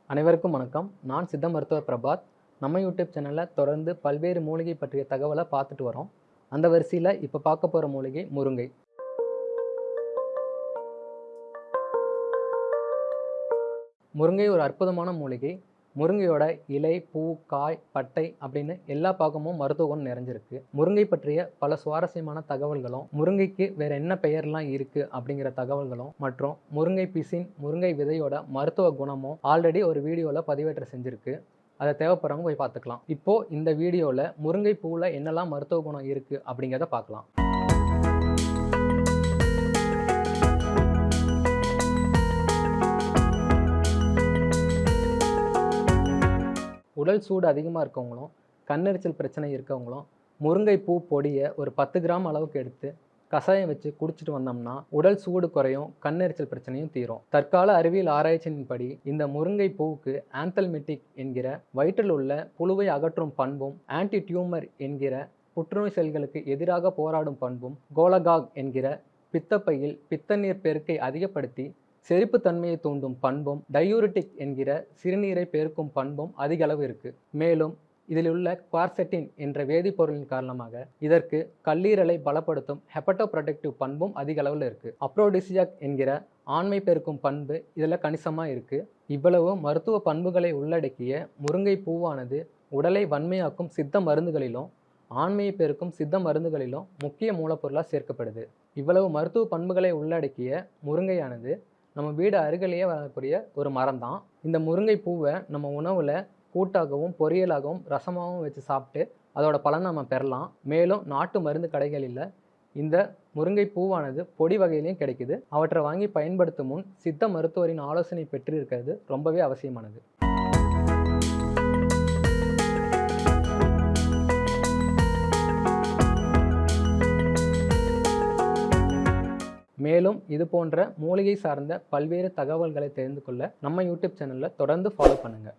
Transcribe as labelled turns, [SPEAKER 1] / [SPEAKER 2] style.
[SPEAKER 1] அனைவருக்கும் வணக்கம். நான் சித்த மருத்துவர் பிரபாத். நம்ம யூடியூப் சேனலில் தொடர்ந்து பல்வேறு மூலிகை பற்றிய தகவலை பார்த்துட்டு வரோம். அந்த வரிசையில் இப்போ பார்க்க போகிற மூலிகை முருங்கை. முருங்கை ஒரு அற்புதமான மூலிகை. முருங்கையோட இலை, பூ, காய், பட்டை அப்படின்னு எல்லா பாகமும் மருத்துவ குணம் நிறைஞ்சிருக்கு. முருங்கை பற்றிய பல சுவாரஸ்யமான தகவல்களும், முருங்கைக்கு வேற என்ன பெயர்லாம் இருக்கு அப்படிங்கிற தகவல்களும் மற்றும் முருங்கை பிசின், முருங்கை விதையோட மருத்துவ குணமும் ஆல்ரெடி ஒரு வீடியோவில் பதிவேற்றம் செஞ்சிருக்கு. அதை தேவைப்படுறவங்க போய் பார்த்துக்கலாம். இப்போ இந்த வீடியோவில் முருங்கை பூவில் என்னெல்லாம் மருத்துவ குணம் இருக்கு அப்படிங்கிறத பார்க்கலாம். உடல் சூடு அதிகமாக இருக்கவங்களும், கண்ணெரிச்சல் பிரச்சனை இருக்கவங்களும் முருங்கை பூ பொடியை ஒரு 10 கிராம் அளவுக்கு எடுத்து கஷாயம் வச்சு குடிச்சிட்டு வந்தோம்னா உடல் சூடு குறையும், கண்ணெரிச்சல் பிரச்சனையும் தீரும். தற்கால அறிவியல் ஆராய்ச்சியின்படி இந்த முருங்கை பூவுக்கு ஆந்தல்மெட்டிக் என்கிற வயிற்றில் உள்ள புழுவை அகற்றும் பண்பும், ஆன்டி டியூமர் என்கிற புற்றுநோய் செல்களுக்கு எதிராக போராடும் பண்பும், கோலகாக் என்கிற பித்தப்பையில் பித்த நீர் பெருக்கை அதிகப்படுத்தி செரிப்பு தன்மையை தூண்டும் பண்பும், டயூரிட்டிக் என்கிற சிறுநீரை பெருக்கும் பண்பும் அதிக அளவு இருக்கு. மேலும் இதில் உள்ள குவார்செட்டின் என்ற வேதிப்பொருளின் காரணமாக இதற்கு கல்லீரலை பலப்படுத்தும் ஹெப்படோ ப்ரொடெக்டிவ் பண்பும் அதிக அளவில் இருக்கு. அப்ரோடிசியாக் என்கிற ஆண்மை பெருக்கும் பண்பு இதில் கணிசமாக இருக்கு. இவ்வளவு மருத்துவ பண்புகளை உள்ளடக்கிய முருங்கை பூவானது உடலை வன்மையாக்கும் சித்த மருந்துகளிலும், ஆண்மையை பெருக்கும் சித்த மருந்துகளிலும் முக்கிய மூலப்பொருளாக சேர்க்கப்படுது. இவ்வளவு மருத்துவ பண்புகளை உள்ளடக்கிய முருங்கையானது நம்ம வீடு அருகிலேயே வரக்கூடிய ஒரு மரம் தான். இந்த முருங்கை பூவை நம்ம உணவில் கூட்டாகவும், பொரியலாகவும், ரசமாகவும் வச்சு சாப்பிட்டு அதோட பலனை நம்ம பெறலாம். மேலும் நாட்டு மருந்து கடைகளில் இந்த முருங்கை பூவானது பொடி வகையிலையும் கிடைக்குது. அவற்றை வாங்கி பயன்படுத்தும் முன் சித்த மருத்துவரின் ஆலோசனை பெற்று இருக்கிறது ரொம்பவே அவசியமானது. மேலும் இது போன்ற மூலிகை சார்ந்த பல்வேறு தகவல்களை தெரிந்து கொள்ள நம்ம யூடியூப் சேனலில் தொடர்ந்து ஃபாலோ பண்ணுங்கள்.